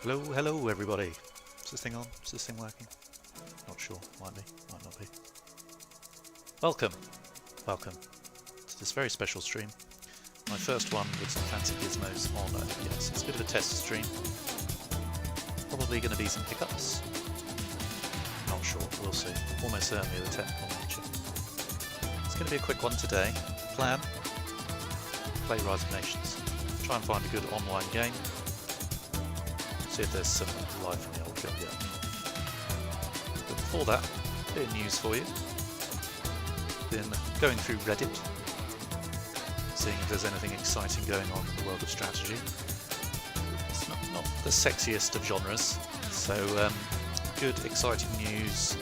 Hello everybody. Is this thing on? Is this thing working? Not sure. Might be. Might not be. Welcome to this very special stream. My first one with some fancy gizmos on yes, it's a bit of a test stream. Probably going to be some hiccups. Not sure. We'll see. Almost certainly the technical nature. It's going to be a quick one today. Plan. Play Rise of Nations. Try and find a good online game. See if there's some life in the old job yet. But before that, a bit of news for you. Been going through Reddit, seeing if there's anything exciting going on in the world of strategy. It's not the sexiest of genres, so good, exciting news.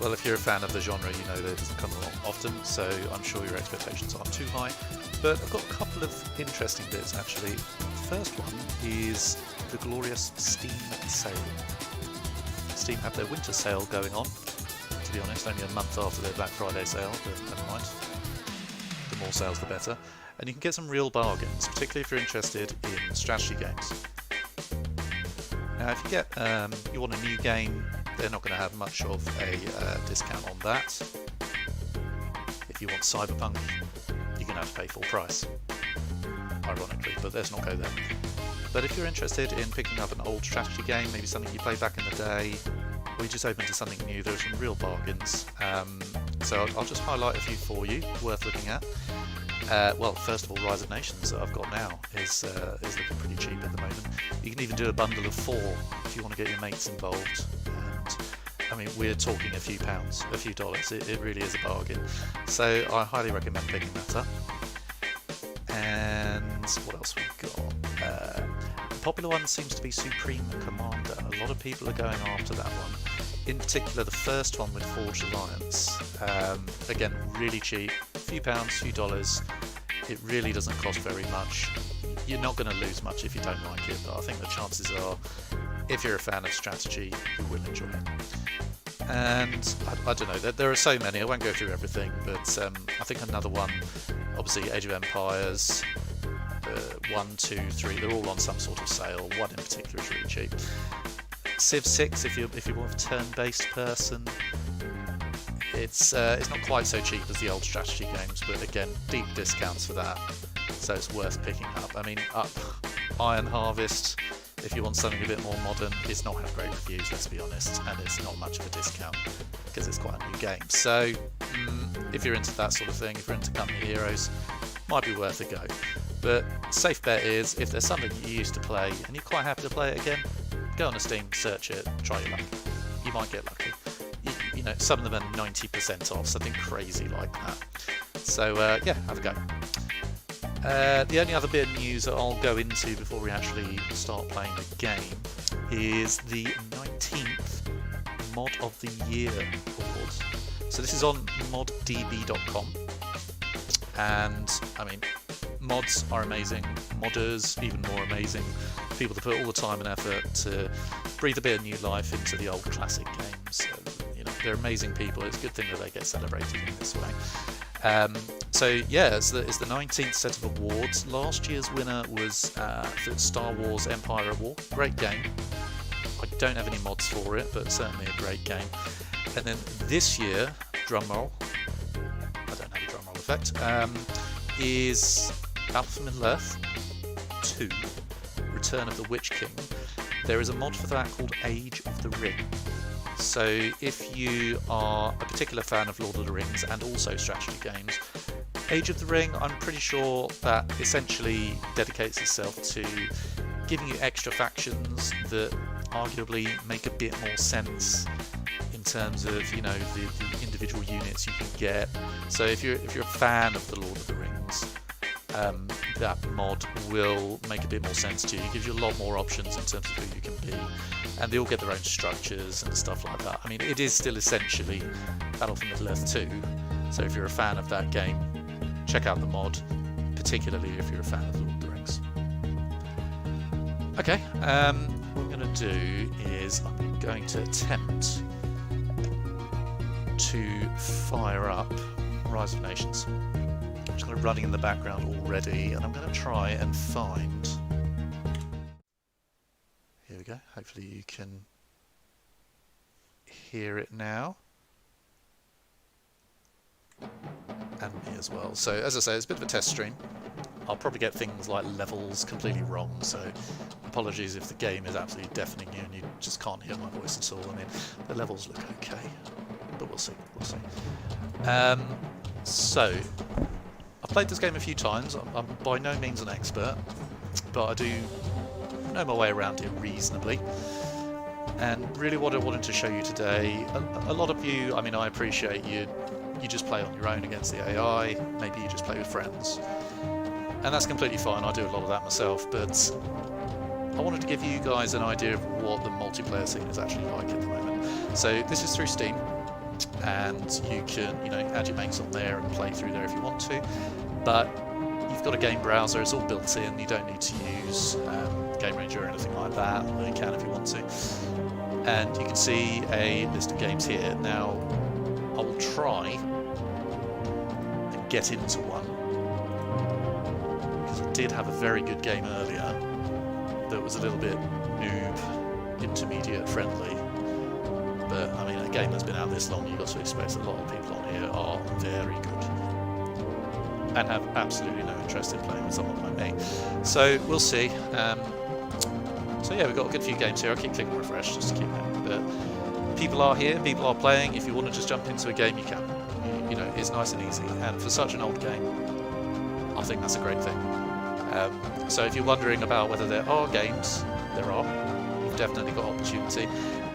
Well, if you're a fan of the genre, you know that it doesn't come along often, so I'm sure your expectations aren't too high. But I've got a couple of interesting bits actually. The first one is the glorious Steam sale. Steam have their winter sale going on. To be honest, only a month after their Black Friday sale, but never mind. The more sales the better. And you can get some real bargains, particularly if you're interested in strategy games. Now if you want a new game, they're not going to have much of a discount on that. If you want Cyberpunk, you're going to have to pay full price. Ironically, but let's not go there. But if you're interested in picking up an old strategy game, maybe something you played back in the day, or you're just open to something new, there are some real bargains. So I'll just highlight a few for you, worth looking at. Well, first of all, Rise of Nations that I've got now is looking pretty cheap at the moment. You can even do a bundle of 4 if you want to get your mates involved. And I mean, we're talking a few pounds, a few dollars. It really is a bargain. So I highly recommend picking that up. And what else we've got? The popular one seems to be Supreme Commander. A lot of people are going after that one. In particular, the first one with Forged Alliance. Again, really cheap. A few pounds, few dollars. It really doesn't cost very much. You're not going to lose much if you don't like it, but I think the chances are, if you're a fan of strategy, you will enjoy it. And I don't know, there are so many, I won't go through everything, but I think another one, obviously Age of Empires, 1, 2, 3, they're all on some sort of sale. One in particular is really cheap. Civ 6, if you're more of a turn-based person, it's not quite so cheap as the old strategy games, but again, deep discounts for that, so it's worth picking up. I mean, Iron Harvest, if you want something a bit more modern, it's not had great reviews, let's be honest, and it's not much of a discount because it's quite a new game. So if you're into that sort of thing, if you're into Company Heroes, might be worth a go. But safe bet is, if there's something you used to play and you're quite happy to play it again, go on Steam, search it, try your luck. You might get lucky. You know, some of them are 90% off, something crazy like that. So yeah, have a go. The only other bit of news that I'll go into before we actually start playing the game is the 19th Mod of the Year award. So this is on moddb.com, and I mean, mods are amazing, modders even more amazing, people that put all the time and effort to breathe a bit of new life into the old classic games. You know, they're amazing people. It's a good thing that they get celebrated in this way. So yeah, it's the 19th set of awards. Last year's winner was the Star Wars Empire at War. Great game. I don't have any mods for it, but certainly a great game. And then this year, drumroll, I don't have a drumroll effect, is Alpha Middle-earth 2, Return of the Witch King. There is a mod for that called Age of the Ring. So if you are a particular fan of Lord of the Rings and also strategy games, Age of the Ring, I'm pretty sure that essentially dedicates itself to giving you extra factions that arguably make a bit more sense in terms of, you know, the individual units you can get. So if you're a fan of the Lord of the Rings, that mod will make a bit more sense to you. It gives you a lot more options in terms of who you can be, and they all get their own structures and stuff like that. I mean, it is still essentially Battle for Middle-earth 2, so if you're a fan of that game, check out the mod, particularly if you're a fan of Lord of the Rings. Okay, what I'm going to do is I'm going to attempt to fire up Rise of Nations. I'm just kind of running in the background already, and I'm going to try and find... Here we Hopefully you can hear it now. And me as well. So as I say, it's a bit of a test stream. I'll probably get things like levels completely wrong, so apologies if the game is absolutely deafening you and you just can't hear my voice at all. I mean, the levels look okay, but we'll see, we'll see. So, I've played this game a few times. I'm by no means an expert, but I do know my way around it reasonably. And really what I wanted to show you today, a lot of you, I mean, I appreciate you just play on your own against the AI, maybe you just play with friends. And that's completely fine, I do a lot of that myself, but I wanted to give you guys an idea of what the multiplayer scene is actually like at the moment. So this is through Steam, and you can, add your mates on there and play through there if you want to, but you've got a game browser, it's all built in, you don't need to use Game Ranger or anything like that, although you can if you want to. And you can see a list of games here. Now, I will try and get into one, because I did have a very good game earlier that was a little bit noob, intermediate friendly. But I mean, a game that's been out this long, you've got to expect a lot of people on here are very good and have absolutely no interest in playing with someone like me. So we'll see. So yeah, we've got a good few games here. I'll keep clicking refresh just to keep it. But people are here, people are playing. If you want to just jump into a game, you can. It's nice and easy. And for such an old game, I think that's a great thing. So if you're wondering about whether there are games, there are. You've definitely got opportunity.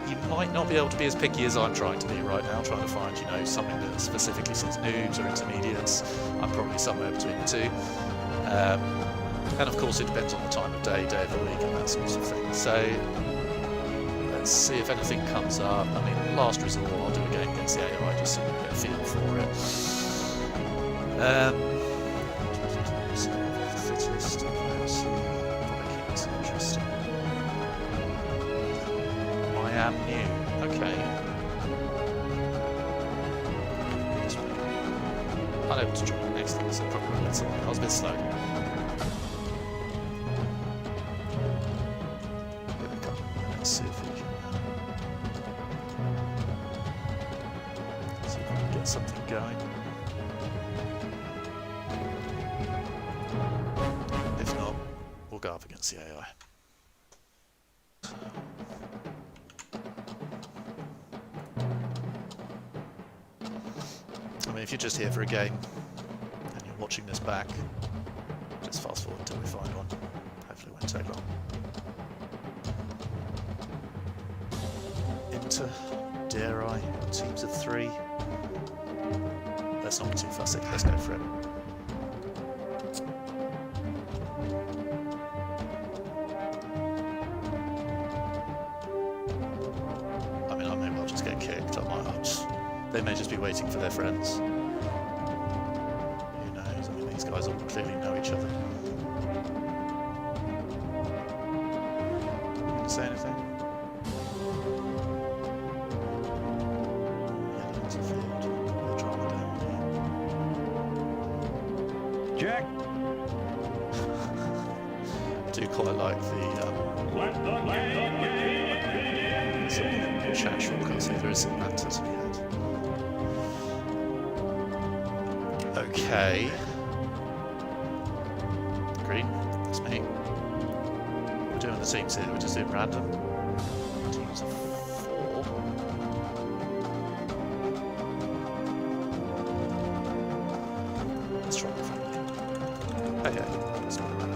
You might not be able to be as picky as I'm trying to be right now, trying to find, something that specifically suits noobs or intermediates. I'm probably somewhere between the two. And of course it depends on the time of day of the week and that sort of thing. So let's see if anything comes up. I mean, last resort, I'll do a game against the AI just so you can get a feel for it. Fittest players. Vikings, interesting. I am new. Okay. Unable to join. Excellent. So probably I was a bit slow. Let's see if we can get something going. If not, we'll go up against the AI. I mean, if you're just here for a game and you're watching this back, just fast forward until we find one. Hopefully it won't take long. Dare I? Teams of 3. Let's not be too fussy, let's go for it. I mean, I may well just get kicked. They may just be waiting for their friends. Who knows? I mean, these guys all clearly know each other. You gonna say anything? Jack. I do quite like the chat shortcuts here. There is some banter to be had. Okay. Green, that's me. We're doing the teams here. We're just doing random. Teams of 4. Let's try it friendly. Hey, let's go around.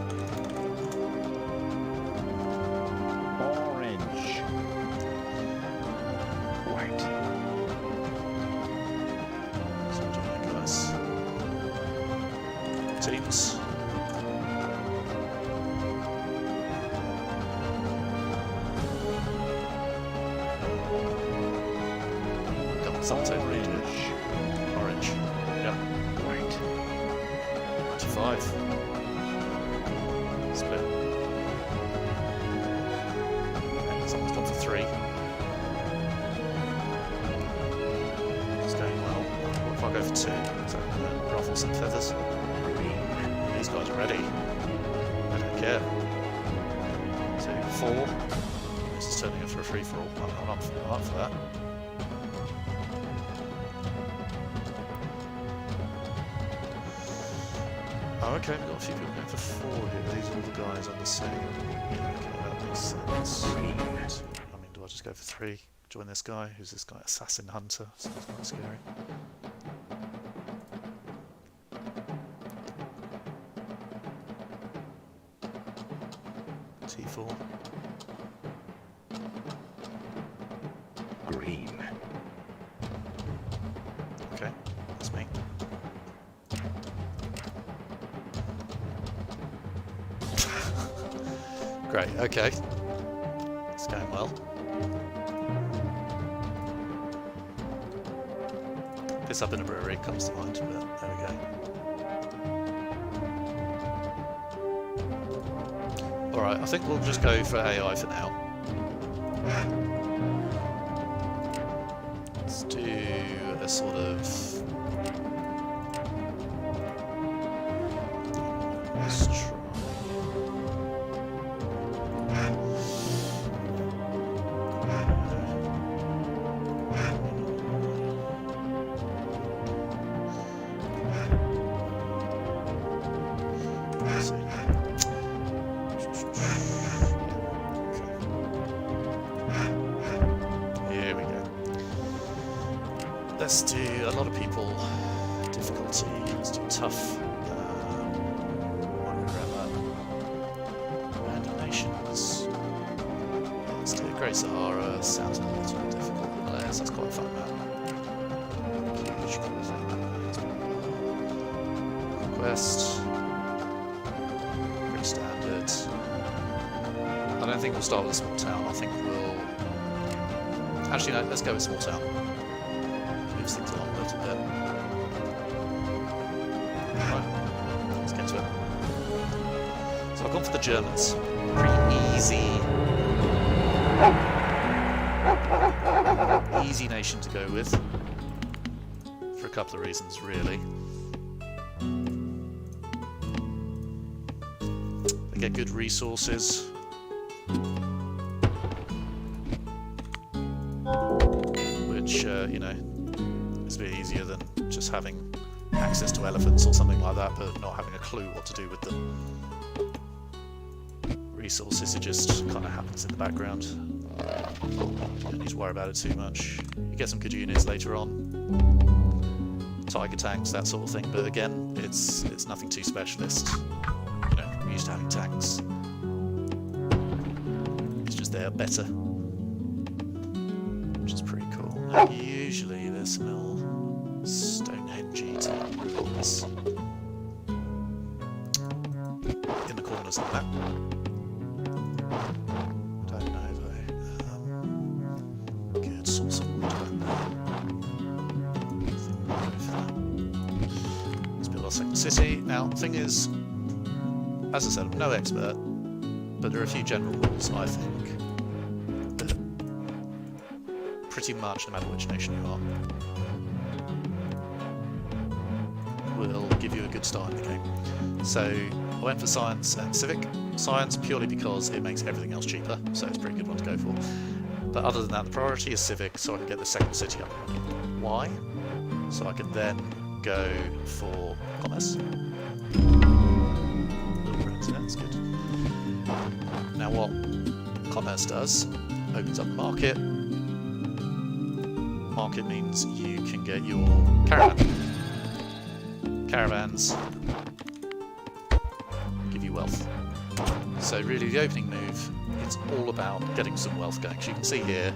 Orange. White. So we're doing that, guys. Teams. Come on, someone's over here. Orange. Yeah. White. 25. Split. Okay, someone's gone for 3. It's going well. What if I go for 2? Is that gonna ruffle some feathers? These guys are ready. I don't care. 2, 4. This is just turning it for a free-for-all. I'm up for that. Oh, okay, we've got a few people going for 4 here. These are all the guys on the same. Yeah, okay, that makes sense. I mean, do I just go for 3? Join this guy? Who's this guy? Assassin Hunter. Sounds quite scary. T4. Green. Okay, that's me. Great, okay. It's going well. This up in a brewery comes to mind, but there we go. Alright, I think we'll just go for AI for now. Let's do a sort of... Let's try... Let's do a lot of people difficulty. Let's do tough. Random nations. Let's do Great Sahara. Sounds a little bit difficult. Yes, that's quite a fun map. Huge Conquest. Pretty standard. I don't think we'll start with a small town. I think we'll. Actually, no. Let's go with small town. Things along a little bit. Right, let's get to it. So I've gone for the Germans. Pretty easy nation to go with. For a couple of reasons, really. They get good resources. Which, you know, it's a bit easier than just having access to elephants or something like that, but not having a clue what to do with them. Resources, it just kind of happens in the background. You don't need to worry about it too much. You get some good units later on. Tiger tanks, that sort of thing, but again, it's nothing too specialist. You know, we're used to having tanks. It's just they're better. Which is pretty cool. Now, usually there's some little Stonehenge-y type ruins in the corners of the map. Don't know though. Good source of water. Let's build our second city. Now, the thing is, as I said, I'm no expert, but there are a few general rules, I think, that pretty much, no matter which nation you are, will give you a good start in the game. So I went for science and civic. Science purely because it makes everything else cheaper, so it's a pretty good one to go for. But other than that, the priority is civic, so I can get the second city up and running. Why? So I can then go for commerce. Little friends, yeah, that's good. Now what commerce does, opens up the market. Market means you can get your caravans give you wealth. So really the opening move, it's all about getting some wealth going. So you can see here,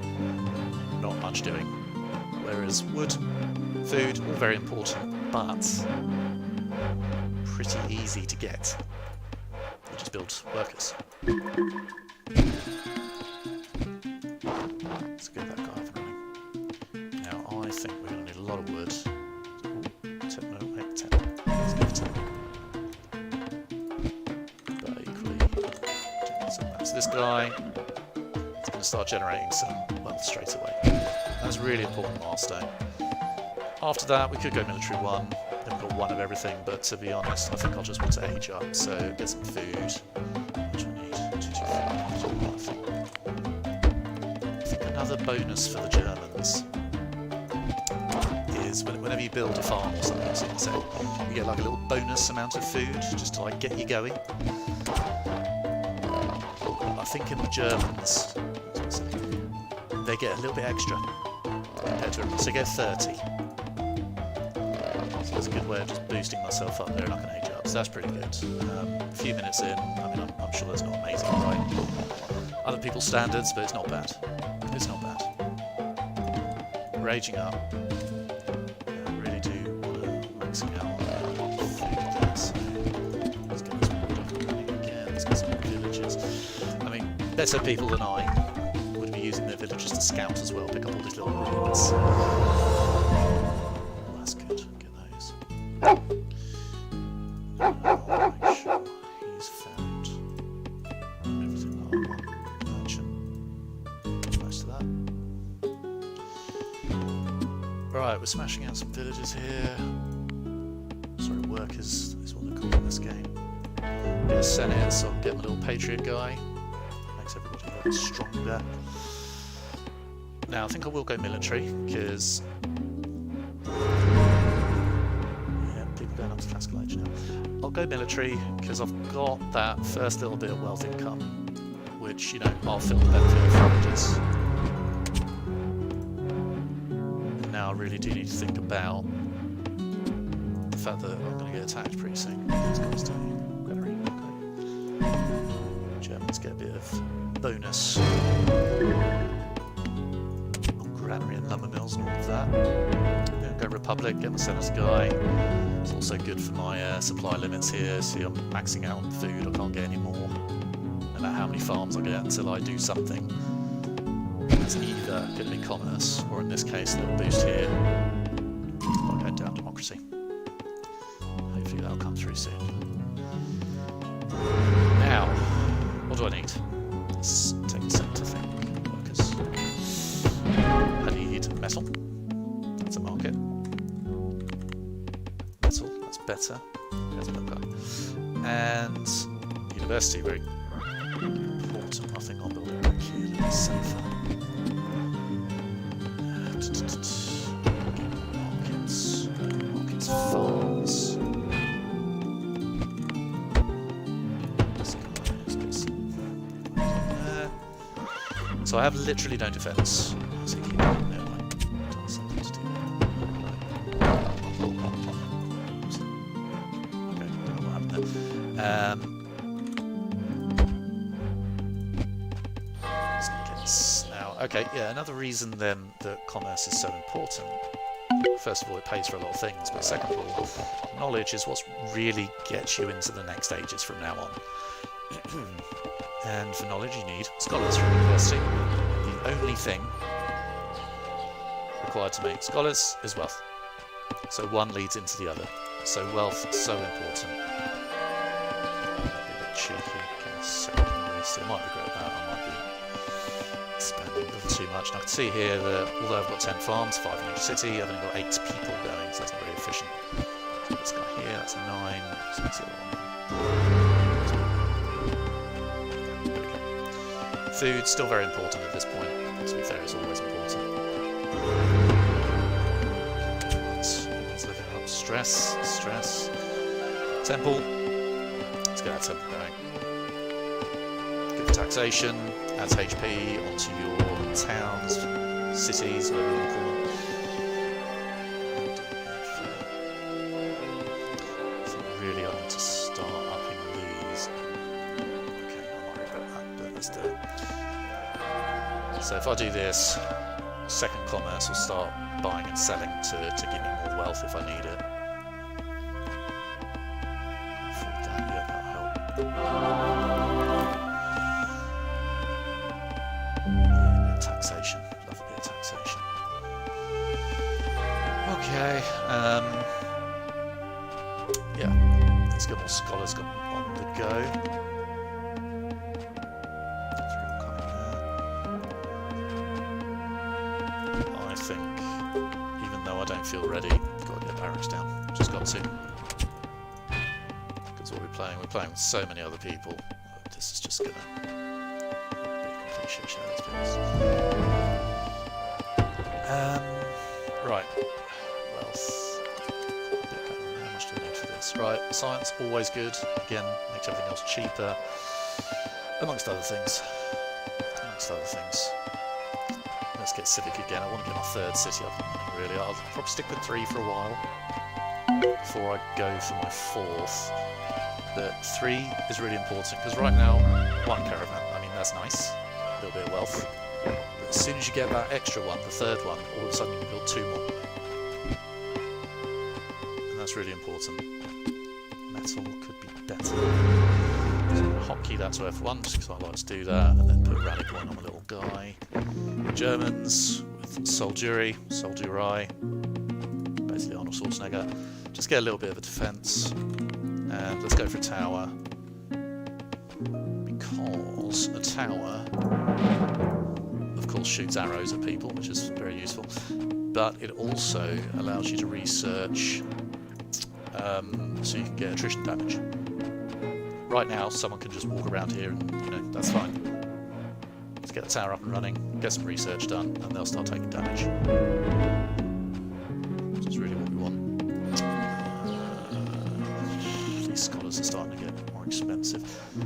not much doing. Whereas wood, food, all very important, but pretty easy to get. You just build workers. Let's get that guy up and running. Now I think we're going to need a lot of wood. So this guy is going to start generating some wealth straight away. That's a really important milestone. After that, we could go military 1, then we've got 1 of everything, but to be honest, I think I'll just want to age up, so get some food. What do I need? 225, I think. think another bonus for the Germans is whenever you build a farm or something, as I said, you get like a little bonus amount of food just to like get you going. I think in the Germans, they get a little bit extra compared to everyone, so they get 30. So that's a good way of just boosting myself up there and I can age up, so that's pretty good. A few minutes in, I mean, I'm sure that's not amazing, right? Other people's standards, but it's not bad. It's not bad. We're aging up. I really do want to maxing out food there, so let's get this one up and running again. Let's get some more villages. I mean, better people than I would be using their villages to scout as well, pick up all these little ruins. Oh, that's good. Get those. Make sure he's found everything that I want. Merchant. Most of that. Right, we're smashing out some villages here. Sorry, workers is what they're called in this game. Get a Senate, so I can get my little Patriot guy. Makes everybody look stronger. Now, I think I will go military, because... yeah, people going up to classical age now. I'll go military, because I've got that first little bit of wealth income, which, you know, I'll feel the benefit of villages. Now I really do need to think about the fact that I'm going to get attacked pretty soon. These guys do. Granary, okay. Germans get a bit of bonus on granary and lumber mills and all of that. Yeah, go Republic, get my senator guy. It's also good for my supply limits here. See, I'm maxing out on food, I can't get any more. No matter how many farms I get until I do something. It's either going to be commerce, or in this case, a little boost here by going down democracy. Hopefully that'll come through soon. Now, what do I need? Let's take a second to think. Workers. I need metal. That's a market. Metal, that's better. There's a guy. And university, very important. I think I'll build it back here, a little safer. Markets, farms. So I have literally no defence. So keep it in there, like, done something to do. Okay, don't know what happened there. Now, okay, yeah, another reason then that commerce is so important. First of all, it pays for a lot of things, but second of all, knowledge is what really gets you into the next stages from now on. And for knowledge, you need scholars from university. The only thing required to make scholars is wealth. So one leads into the other. So wealth is so important. Might be a bit cheeky. Give me a second. I might regret that. I might be spending a little too much. And I can see here that although I've got 10 farms, 5 in each city, I've only got 8 people going, so that's not very efficient. So this guy here, that's a 9. So that's the other one. Food, still very important at this point. To be fair, it's always important. Everyone's living up. Stress. Temple. Let's get that temple going. Good for taxation. Adds HP onto your towns, cities, whatever you want to call them. I think really I need to start upping these. Okay, I might regret that, but let's do it. So if I do this, second commerce will start buying and selling to give me more wealth if I need it. Afford that, yeah, that'll help. Yeah, taxation, love a bit of taxation. Okay, yeah, let's get more scholars on the go. I think, even though I don't feel ready, I've got to get barracks down. Just got to. Because what we're playing with so many other people. This is just going to be a complete shit show, let's be honest. science, right? Science, always good. Again, makes everything else cheaper. Amongst other things. Let's get civic again. I want to get my third city up and running, really. I'll probably stick with 3 for a while before I go for my 4th. But 3 is really important, because right now, 1 caravan, I mean, that's nice. A little bit of wealth. But as soon as you get that extra one, the 3rd one, all of a sudden you can build 2 more. And that's really important. Metal could be better. So I'm going to hotkey that to F1, just because I like to do that, and then put rally point on my little guy. Germans with Soldiery, basically Arnold Schwarzenegger. Just get a little bit of a defence, and let's go for a tower, because a tower, of course, shoots arrows at people, which is very useful, but it also allows you to research, so you can get attrition damage. Right now, someone can just walk around here and, you know, that's fine. Let's get the tower up and running, get some research done, and they'll start taking damage. Which is really what we want. These scholars are starting to get more expensive.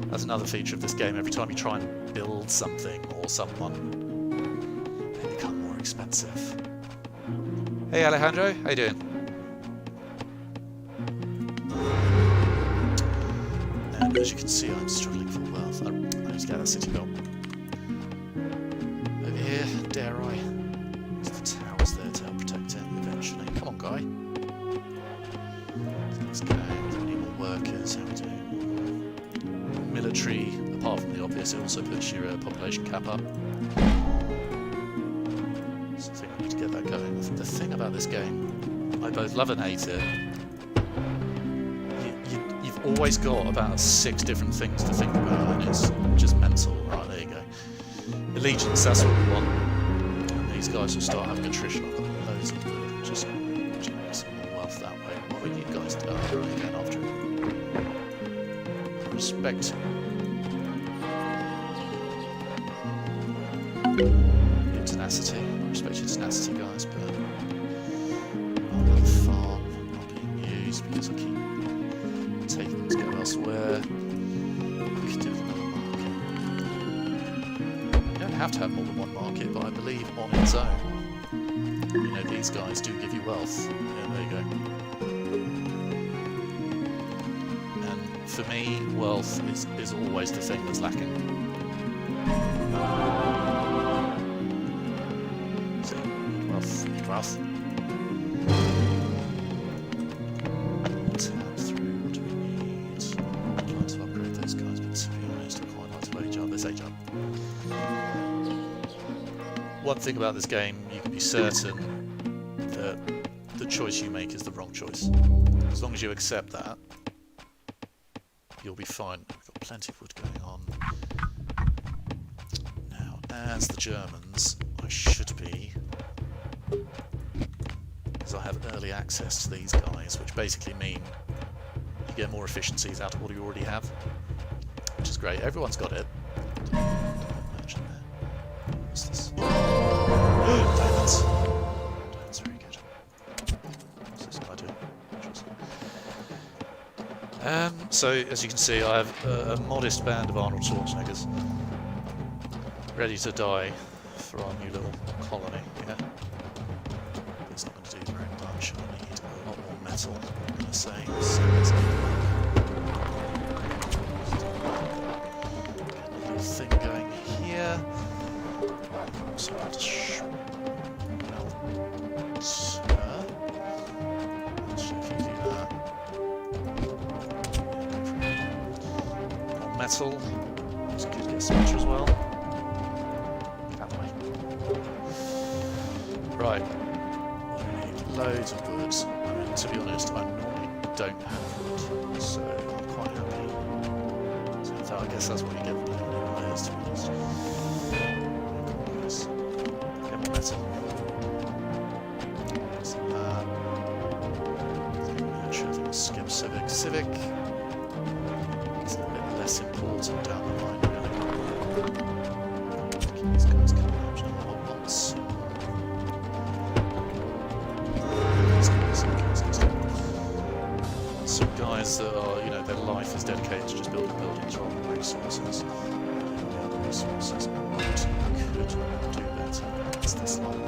That's another feature of this game. Every time you try and build something or someone, they become more expensive. Hey Alejandro, how you doing? And as you can see, I'm struggling for wealth. I need to get that city built. Over here, dare I? The tower's there to help protect it eventually. Come on, guy. Let's go. We need more workers. How are we doing? Military, apart from the obvious, it also puts your population cap up. So I think we need to get that going. The thing about this game, I both love and hate it. You've always got about 6 different things to think about, and it's just mental. Right, there you go. Allegiance, that's what we want. And these guys will start having attrition. I've got loads of them. Just generate some more wealth that way. What would you guys do? Oh, right, again after it. Respect. Your tenacity. I respect your tenacity, guys, but another farm not being used because I keep taking them to go elsewhere. We could do with another market. You don't have to have more than 1 market, but I believe on its own, you know, these guys do give you wealth. Yeah, there you go. And for me, wealth is always the thing that's lacking. So, need wealth. One thing about this game, you can be certain that the choice you make is the wrong choice. As long as you accept that, you'll be fine. We've got plenty of wood going on. Now, as the Germans, I should be, because I have early access to these guys, which basically mean you get more efficiencies out of what you already have, which is great. Everyone's got it. What's this? Diamonds. Diamonds, very good. What's this guy doing? Interesting. So, as you can see, I have a modest band of Arnold Schwarzeneggers ready to die for our new little colony. Yeah. It's not going to do very much. I need a lot more metal, I'm going to say. So let's get a little thing going here. So I'll just metal. It's good to get smelter as well. Get out of the way. Right. I need loads of wood. I mean, to be honest, I normally don't have wood, so I'm quite happy. So I guess that's what you get for playing anyway, to be honest. Get more metal. Some actually, I think I'll skip civic. Civic is a bit less important down the line, really. These guys come out all at once. These guys. Some guys dedicated to just building buildings rather than resources. The other resources could do better. That's this line.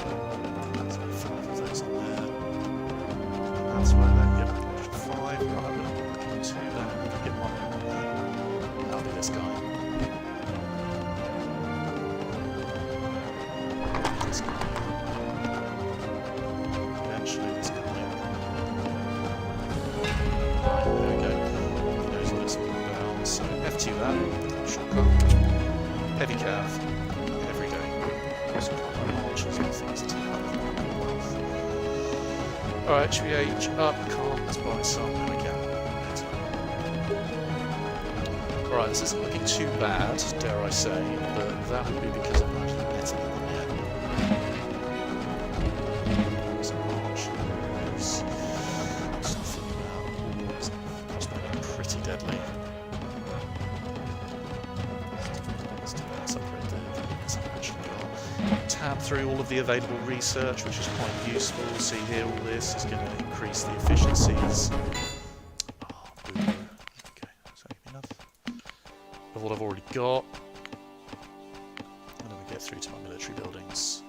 There's only 5 of those on there. That's where that, yep, 5. Right, I'm going to put 2 there. I'm going to get 1 on there. That'll be this guy. This guy. Eventually this guy. Right, there we go. He knows what it's all about. So F2 that. Shortcut. Heavy cav. Every day. Also archers and things to take up wealth. Alright, should we age up? Can't. Let's buy some. There we go. Alright, this isn't looking too bad, dare I say, but that would be because I'm actually getting it on here. There's an arch. There's something about prospecting pretty deadly. Let's do that. Let's upgrade there. Let's actually tab through all of the available research, which is quite useful. See here, all this is going to increase the efficiencies. Of what I've already got. And then we get through to my military buildings.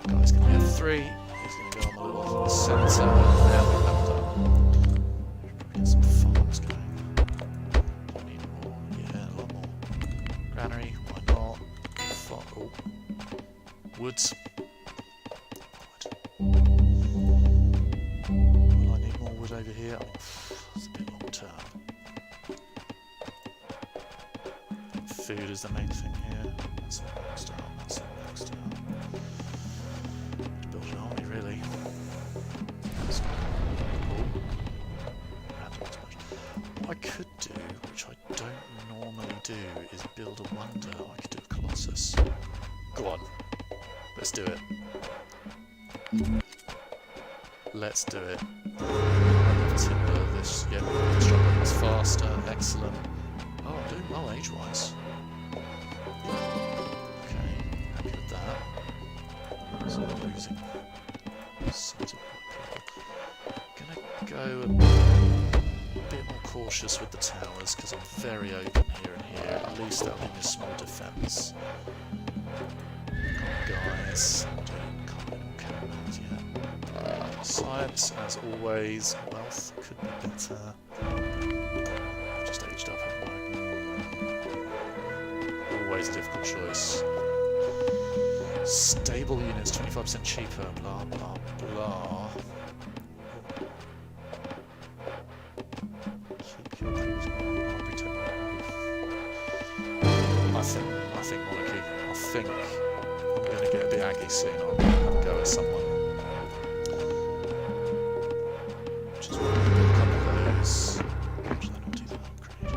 That guy's going to get 3. He's going to go on the little centre. There we leveled up. Should get some farms going. Do we need more? Yeah, a lot more. Granary, why not? Oh. Woods. Wood. Will I need more wood over here? I mean, it's a bit long term. Food is the main thing here. That's all maxed out. That's all maxed out. Build an army, really. What I could do, which I don't normally do, is build a wonder. I could do a Colossus. Go on. Let's do it. Let's do it. Timber this. Yeah, construction is faster. Excellent. Oh, I'm doing well age-wise. Okay, happy with that. So I'm losing sight of people. Gonna go a bit more cautious with the towers because I'm very open here and here. At least that'll give me a small defence. Guys, can't get more caravans yet. Science, as always. Wealth could be better. I've just aged up, haven't I? Always a difficult choice. Stable units, 25% cheaper, blah blah blah. Keep your previous I think monarchy. I think I'm going to get a bit aggy soon. I'll have a go at someone. Which is why I'm going to do a couple of those. Actually, not do that upgrade.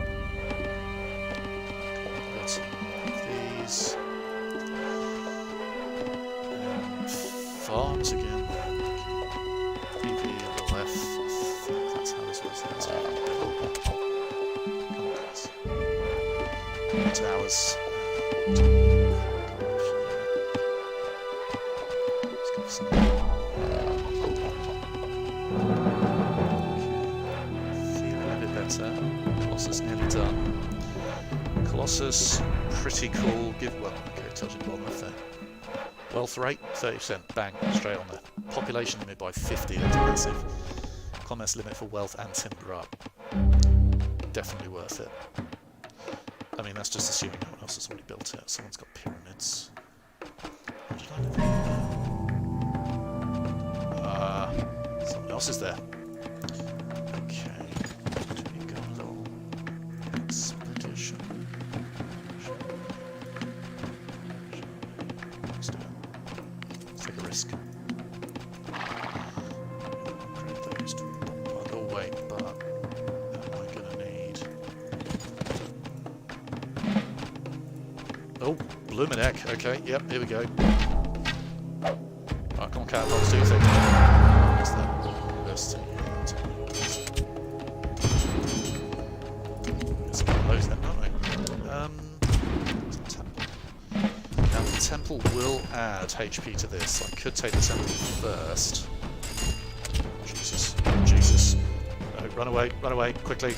Got some of these. And farms again. VV on the left. I think that's how this was. That's how towers. Feeling a bit better. Colossus nearly done. Colossus, pretty cool. Well, okay, touch it bottom left there. Wealth rate, 30%. Bang, straight on there. Population limit by 50, that's massive. Commerce limit for wealth and timber up. Definitely worth it. I mean, that's just assuming no one else has already built it. Someone's got pyramids. What did I live in? Someone else is there. Okay. We go a little expedition. Let's do it. Let's take a risk. Upgrade those to one. Oh wait, but am I gonna need? Oh, bloomin' heck. Okay, yep, here we go. Right, come on, catapults, do your thing. What's that? University. Let's get those then, don't we? Temple. Now, the temple will add HP to this. I could take the temple first. Jesus. Jesus. No, run away, quickly.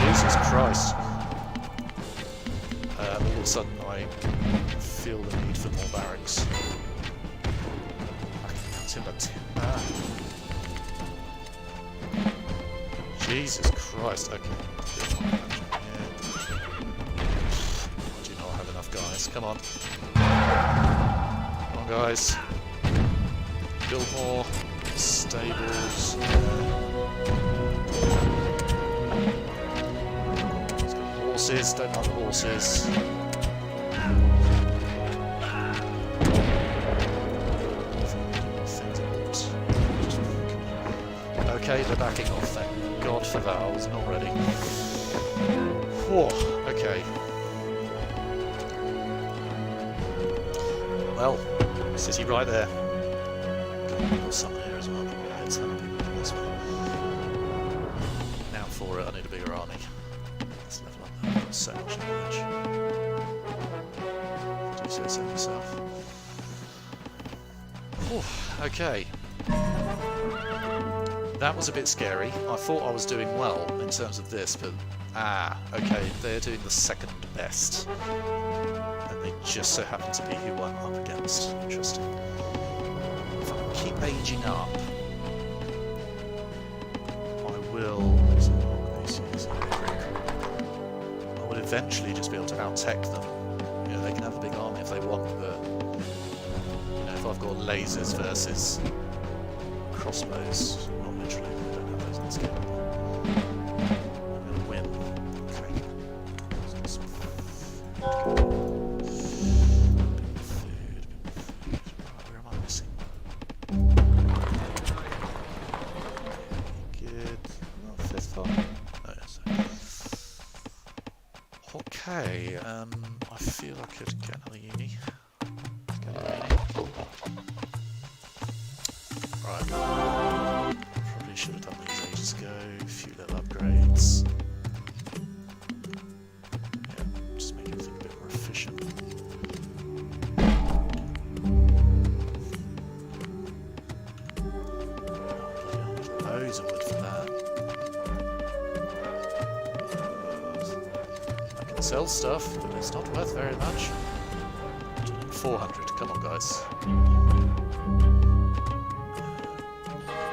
Jesus Christ. All of a sudden I feel the need for more barracks. Jesus Christ, okay. I do not have enough guys. Come on. Come on, guys. Build more stables. Horses, don't mind the horses. Okay, they're backing off, thank God for that, I was not ready. Whew, okay. Well, city right there. Got some here as well, probably had 10 people this way. Now for it, I need a bigger army. Let's level up that, I've got so much knowledge. Do you say so myself? Whew, okay. That was a bit scary. I thought I was doing well in terms of this, but okay, they're doing the second best. And they just so happen to be who I'm up against. Interesting. If I can keep aging up, I will eventually just be able to out-tech them. You know, they can have a big army if they want, but you know, if I've got lasers versus crossbows, not literally, I don't have those in this game. I'm gonna win. Okay. Some food. Right, where am I missing? Good. Not fifth one. No, yes. Okay, I feel I could get another uni. Right. Probably should have done these ages ago. A few little upgrades. Yeah, just make everything a bit more efficient. Loads of wood for that. I can sell stuff, but it's not worth very much. 400, come on guys.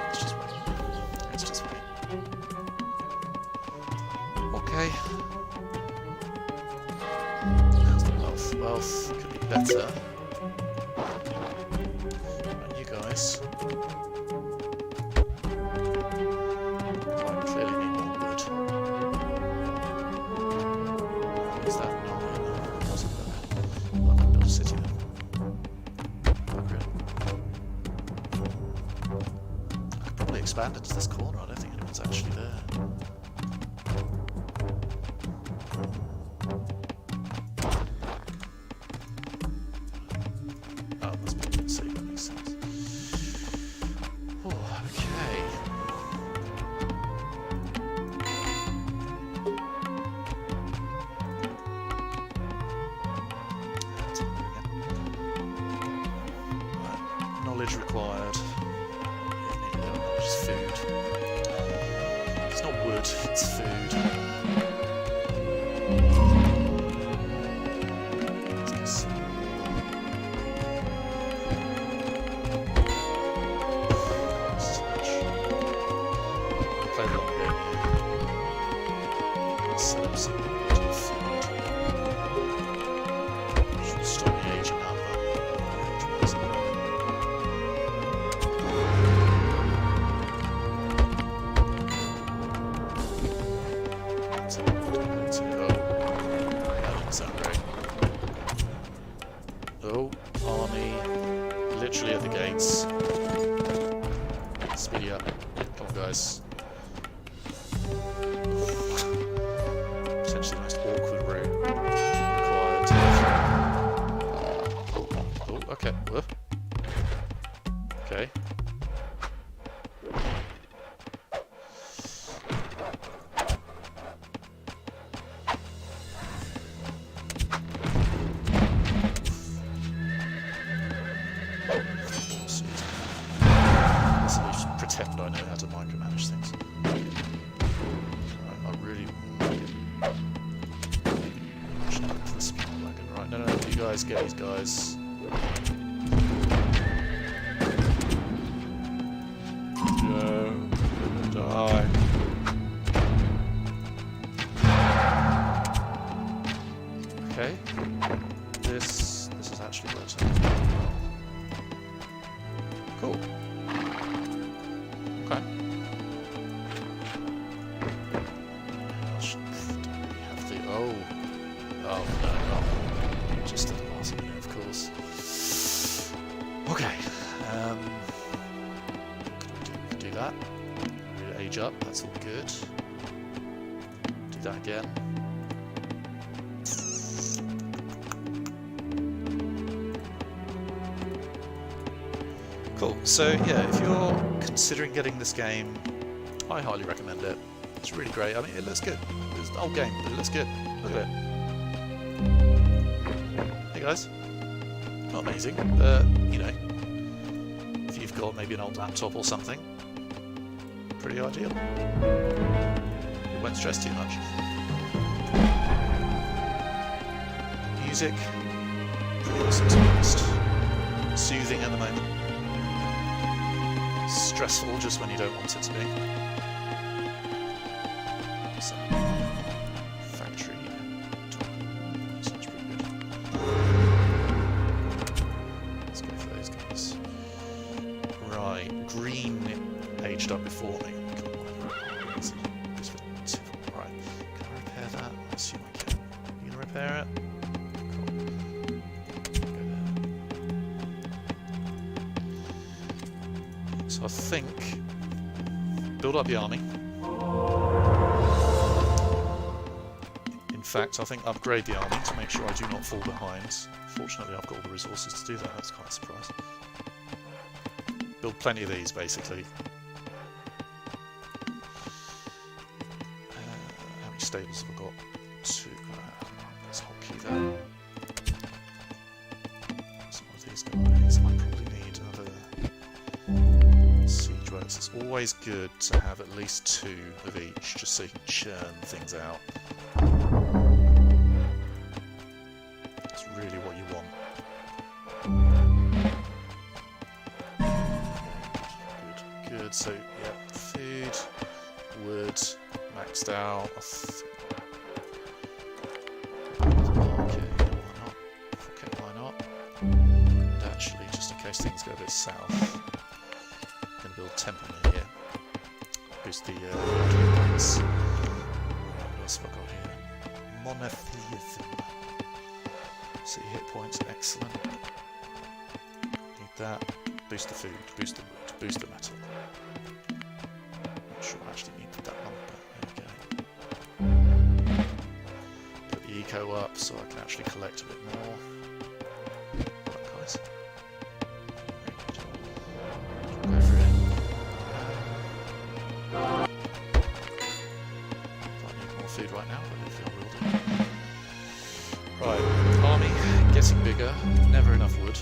Let's just wait. Okay. How's the wealth? Wealth could be better. And you guys. I clearly need more wood. Is that not enough? Doesn't work. I'm going to build a city then. I could probably expand into this corner. I don't think anyone's actually there. Oh, it must be a city. That makes sense. Oh, okay. Right. Knowledge required. It's food. It's not wood, it's food. Let's get some. This is much. I'll play the long game here. Let's set up some food. Should stop me aging up. Oh, army, literally at the gates. Speedy up. Come on, guys. Potentially the most awkward route required. Oh, okay. Whoa. Okay. Pretend I know how to micromanage things. Right, I really get these guys. No, die. Okay, this is actually working. Cool. Okay. Have the oh no, just at the last minute, of course. Okay. Do that. Age up. That's all good. Do that again. Cool. So yeah, if you're considering getting this game, I highly recommend it. It's really great. I mean, it looks good. It's an old game, but it looks good. Look at it. Hey guys. Not amazing, but you know, if you've got maybe an old laptop or something, pretty ideal. It won't stress too much. Music, pretty awesome to be honest. Soothing at the moment. Stressful just when you don't want it to be. So, factory talk. Sounds pretty good. Let's go for those guys. Right, green aged up before me. Come on. Right, can I repair that? I assume I can. You gonna repair it? So I think build up the army. In fact, I think upgrade the army to make sure I do not fall behind. Fortunately, I've got all the resources to do that. That's quite a surprise. Build plenty of these, basically. How many stables have I got? 2. Let's hotkey that. Some of these guys. I probably need another siege works. It's always good to have at least 2 of each, just so you can churn things out. It's really what you want. Good. So yeah, food, wood, maxed out. Okay, why not? And actually, just in case things go a bit south, I'm going to build temple in here. Boost the points. What else have I got here? Monotheism. See hit points, excellent. Need that. Boost the food, boost the wood, boost the metal. Not sure I actually need that one, but there we go. Put the eco up so I can actually collect a bit more. Right, guys. Go for it. I need more food right now, but hopefully I will do. Right, army getting bigger, never enough wood.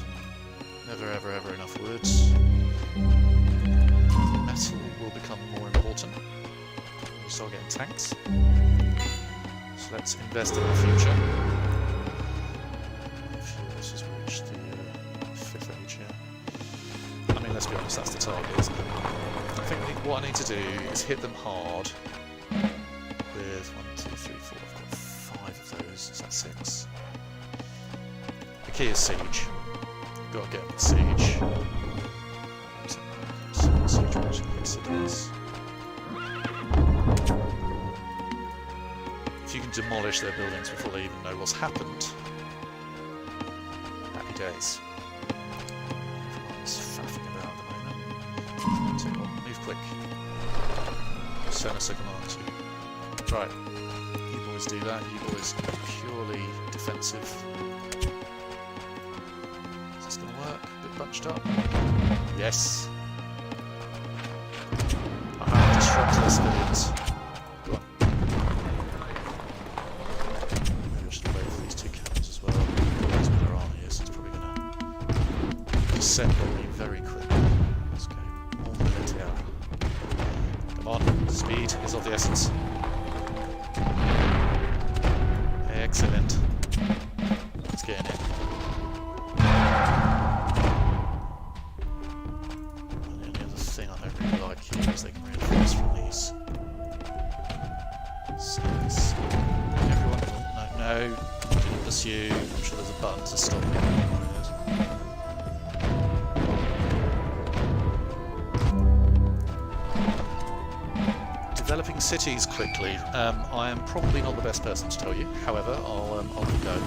Never ever ever enough wood. Metal will become more important. We start getting tanks. So let's invest in the future. This has reached the 5th age here. I mean, let's be honest, that's the target, isn't it? I think what I need to do is hit them hard with 1, 2, 3, 4. I've got 5 of those. Is that 6? The key is siege. Got to get with siege. Siege watching incidents. If you can demolish their buildings before they even know what's happened, happy days. Everyone's faffing about at the moment. Tell you what, move quick. Send us a command to. Right, you boys do that. You boys are purely defensive. Bunched up. Yes. Aha, disrupt the civilians. Go on. Maybe I should wait for these 2 cannons as well. That's where their army is. It's probably gonna descend on me very quickly. Let's go. All military. Come on, speed is of the essence. Excellent. Let's get in it. you. I'm sure there's a button to stop me. Developing cities quickly. I am probably not the best person to tell you. However, I'll go.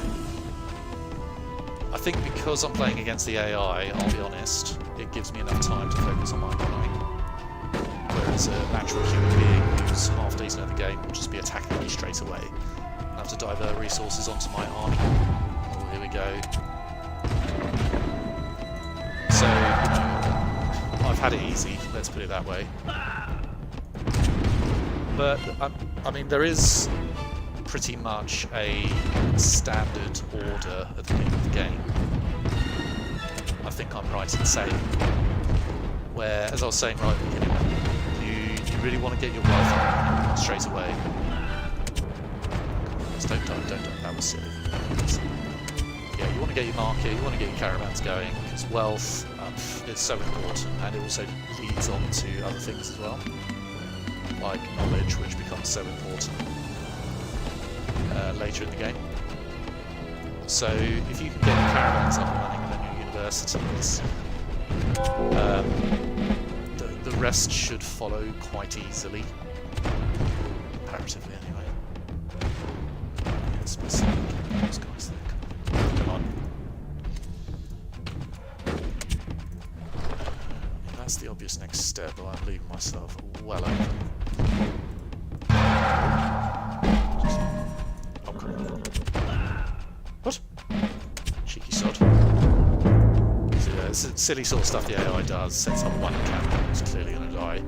I think because I'm playing against the AI, I'll be honest, it gives me enough time to focus on my economy. Whereas a natural human being who's half decent at the game will just be attacking me straight away. I have to divert resources onto my army. Oh, here we go. So, I've had it easy, let's put it that way. But, I mean, there is pretty much a standard order at the beginning of the game. I think I'm right in saying. Where, as I was saying right at the beginning, you really want to get your wealth up straight away. Don't die, that was silly. Yeah, you want to get your market, you want to get your caravans going, because wealth is so important, and it also leads on to other things as well. Like knowledge, which becomes so important later in the game. So if you can get your caravans up and running and then your universities, the rest should follow quite easily, comparatively anyway. Yeah, specific those guys there. Come on. That's the obvious next step, but I'm leaving myself well open. What? Cheeky sod. So yeah, it's silly sort of stuff the AI does. Sets up one cannon, it's clearly going to die.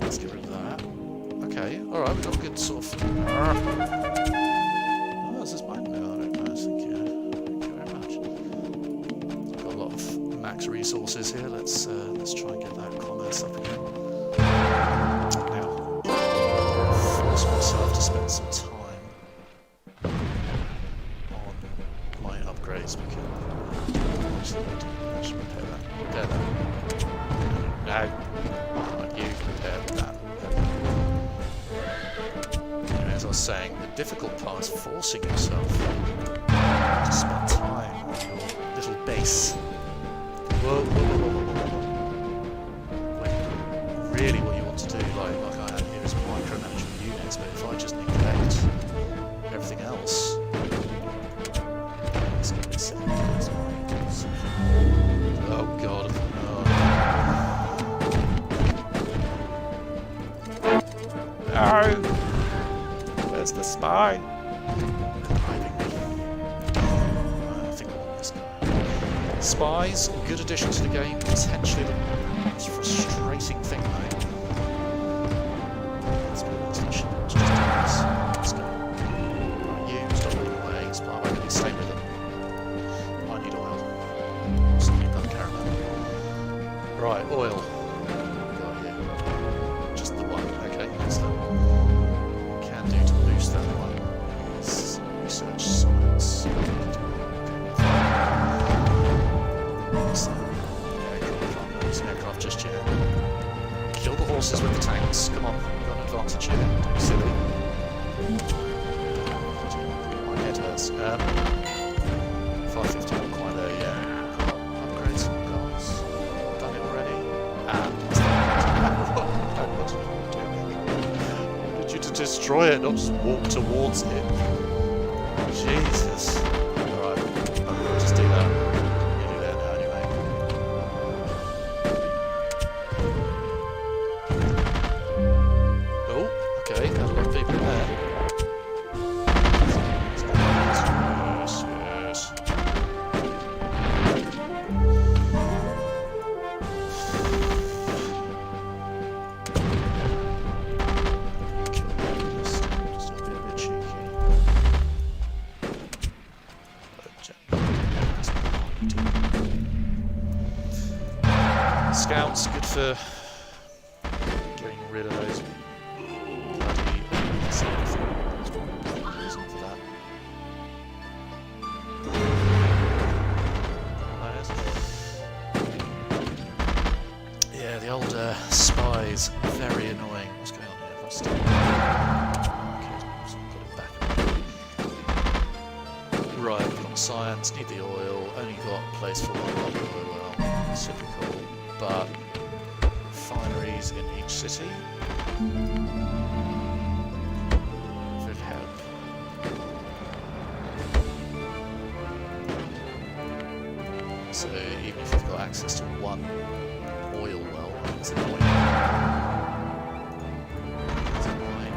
Let's get rid of that. Okay, alright, we've got a good sort of... Oh, is this mine? No, I don't know. Thank you. Thank you very much. I've got a lot of max resources here. Let's try and get that commerce up again. Myself to spend some time on my upgrades because I should repair that. Repair that. No, you repair that. Anyway, as I was saying, the difficult part is forcing yourself to spend time on your little base. Whoa, whoa, whoa, whoa, whoa, whoa. When really what you want to do, like I am here, is micromanage units, but if I just neglect everything else, it's going to be silly. Oh god. Oh. No! Where's the spy? Hiding me. I think I want this guy. Spies, good addition to the game, potentially the most frustrating thing though. Let's be honest, I should just do this. Let's go. Right, you stop running away, spy away, maybe stay with them. I need oil. Something about caravan. Right, oil. Got here. Just the one, okay, that's that. Can do to boost that one is research science. Aircraft just yet. Kill the horses with the tanks. Come on, we've got an advantage here. Don't be silly. My head hurts. 550 not quite there yet. Upgrade some guns. Done it already. And what did you do? I wanted you to destroy it, not just walk towards it. Jesus. Alright, I'll just do that. Scouts, good for getting rid of those bloody reason for that. Yeah, the old spies, very annoying. What's going on here? Right, we've got science, need the oil, only got a place for one oil well, typical, but refineries in each city would help. So even if you've got access to one oil well, it's annoying. It's annoying.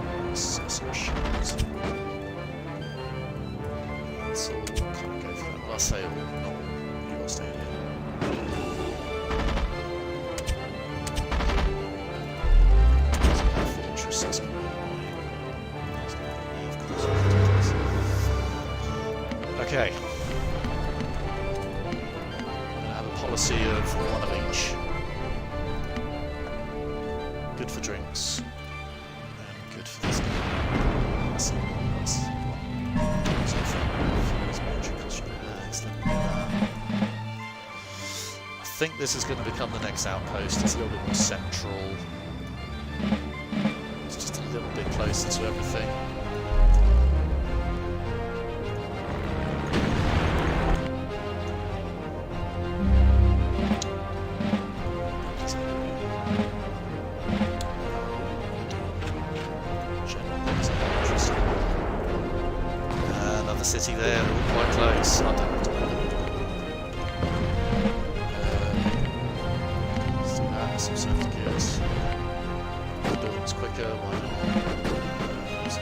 Let's all kind of go for that. I'll say all, not all. You gotta stay here. Fortress is going to be annoying. Okay. Policy of one of each. Good for drinks. And good for this. I think this is going to become the next outpost. It's a little bit more central. It's just a little bit closer to everything. City there, they're all quite close. I don't know. Let's do that, some safety gears. The building's quicker, why not? It's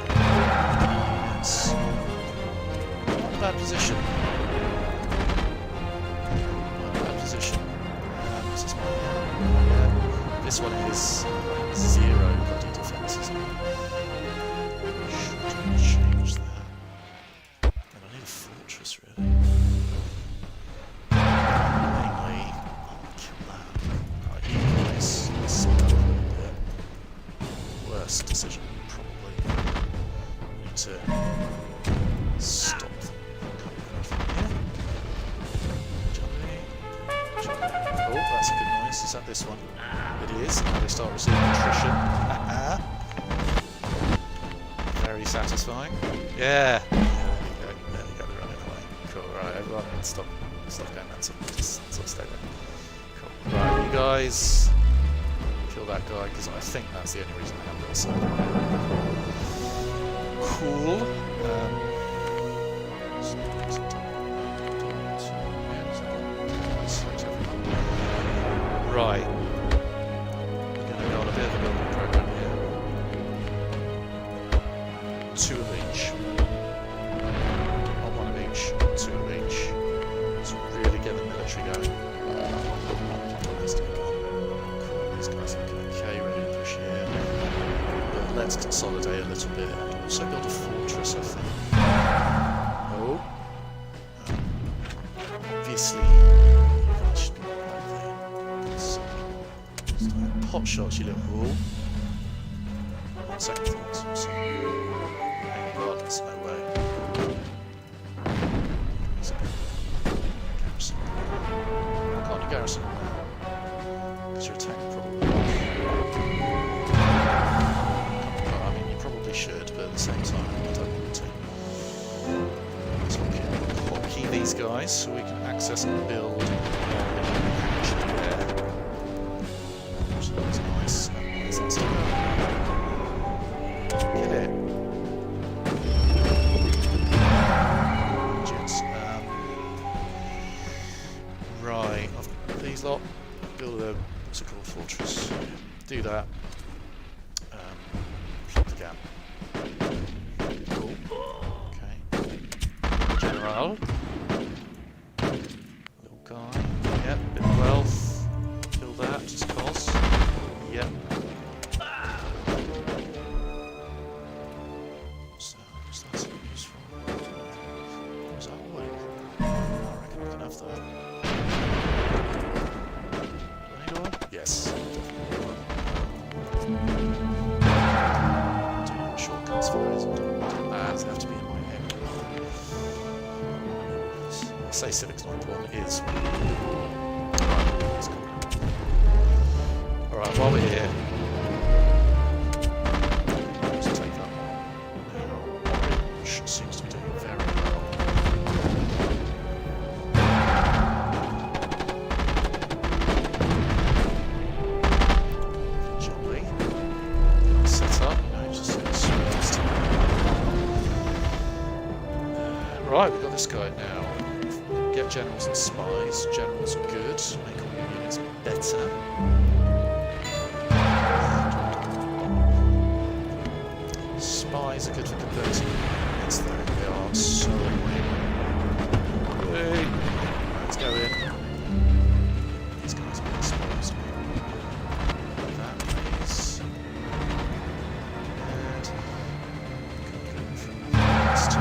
not a bad position. Not a bad position. This is mine. Yeah. This one is 0 bloody defense, isn't it? Should change that. Fortress, really. Mainly, I'll kill that. Right, you guys, let's slow down a little bit. Worst decision, probably. We need to stop them coming from here. Jumping. Oh, that's a good noise. Is that this one? It is. Now they start receiving attrition. Very satisfying. Yeah. Everyone, stop going nuts. Just sort of stay there. Cool. Right, you guys kill that guy because I think that's the only reason I have this. So. Cool. Right. We're going to go on a bit of a building program here. 2 of each. Not 1 of each. 2 of each. To really get the military going. Cool, these guys are okay, ready to push here. But let's consolidate a little bit and also build a fortress, I think. Oh. Obviously, you guys should not like that. Pot shots, you little fool. On second thoughts. So, hang on, there's no way. Garrison. Because your attack probably. I mean, you probably should, but at the same time, I don't want to. Let's hotkey these guys so we can access and build actually there. Which looks nice. Is that still going? Get it. Right. These lot, build a, what's it called, fortress. Do that. Plug the gap. Cool. Okay. General. Little guy. Yep, bit of wealth. Kill that, just cause. Yep. So, what's that so useful? What's that like? I reckon we can have that. Yes. Do shortcuts for those. They have to be in my head. I say civic's not important, it is. Alright, while we're here, let's take that one. Now, orange seems to be doing very well. this guy now. Get generals and spies. Generals are good. Make all your units better. Spies are good for converting units, though. They are so annoying. Hey. Let's go in. These guys are going to spies me. That is... And... Go from west.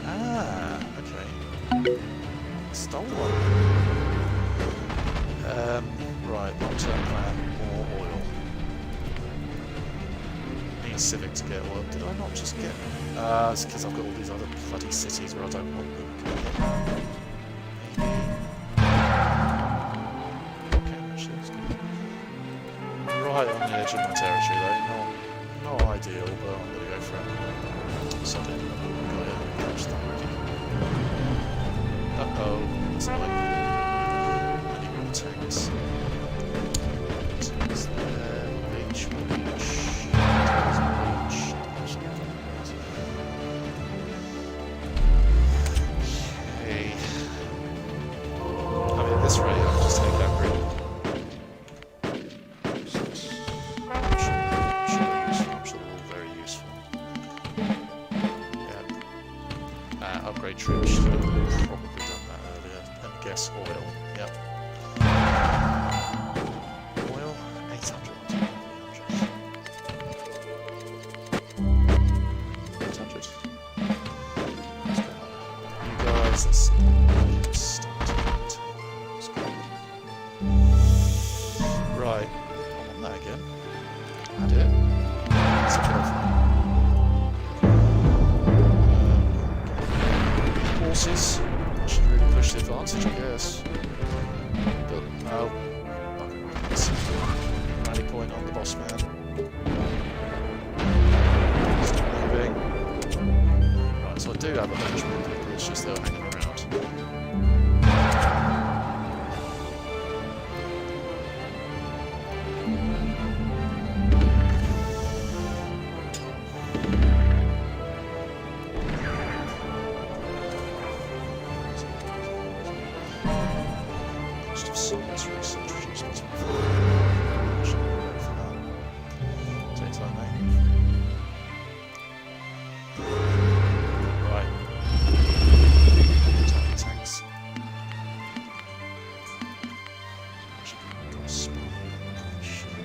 Ah, okay. Stole one. Right, long-term plan. More oil. Need civic to get oil. Did I not just get... it's because I've got all these other bloody cities where I don't want them. Maybe... Okay, actually that's good. Right on the edge of my territory though. Not ideal, but I'm going to go for it. Sod it. Got it. Catch that already. Uh-oh. It's annoying. I need more tanks. Tanks there. Beach. Okay. I mean, at this rate, I'll just take that route. I'm sure they're all very useful. Yeah. Upgrade troops. Should have probably done that earlier. And guess oil. Yep. Oil, 800. 800. Let's go. You guys, let's start to get. Let's go. Right. I want that again. Add it. Let's get off. Horses. I should really push the advantage, I guess. But no. Rally point on the boss man. He's not moving. Right, so I do have a bunch more people, it's just they're hanging around. Cost of science research reduced by 25%. Should we go for that? Take time, mate. Right. Attack tanks. Actually, got a spy. Shit.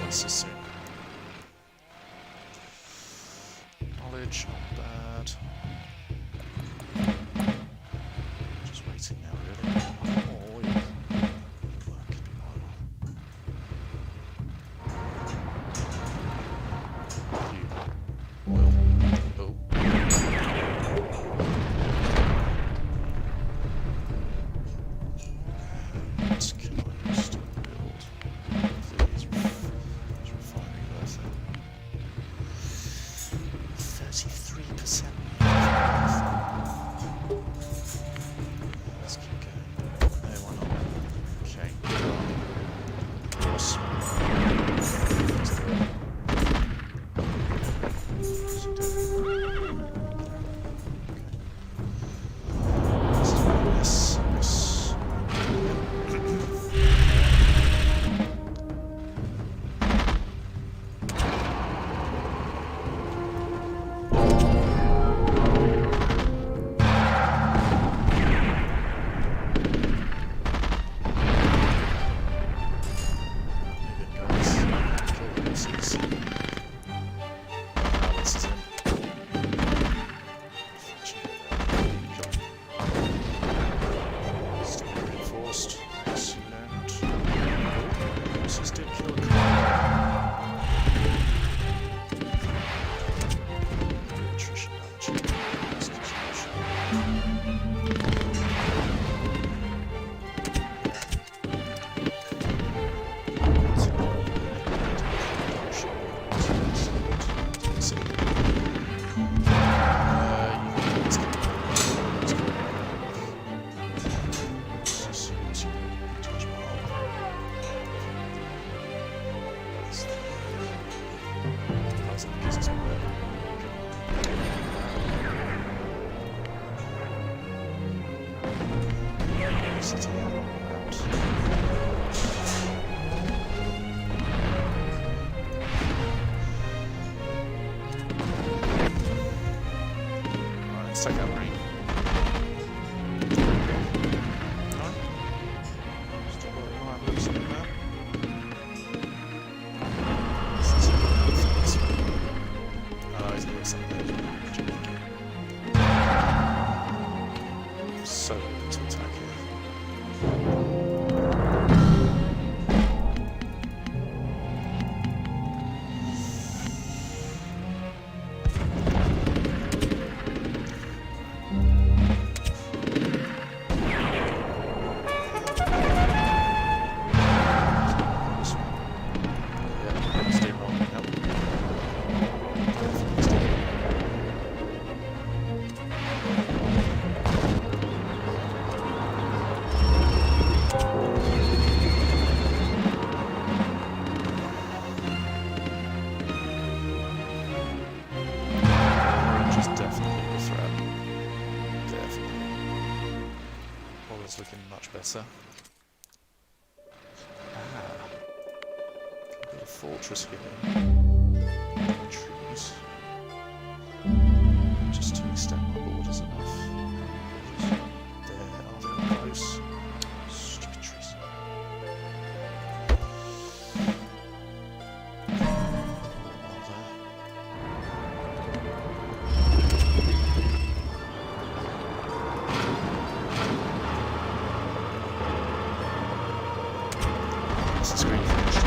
This is here. Knowledge, not bad. Just waiting now, really. Oh, oil. That could be oil. Oil. Oh. What can I use to build? These refinery worth it. 33%. Let's keep going. realising this isn't working. City out. Alright, let's take out green. Alright. Still got a line loose in there. He's got something there. So good to attack here. Looking much better. Can build a fortress here. Trees. Just to extend my borders enough. There, are they all close? Stupid trees. This is great finished.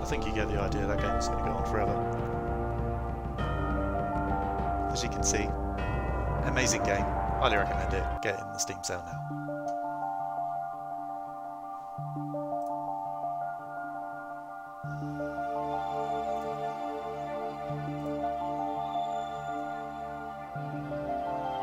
I think you get the idea, that game's going to go on forever. As you can see, amazing game. Highly recommend it. Get it in the Steam sale now.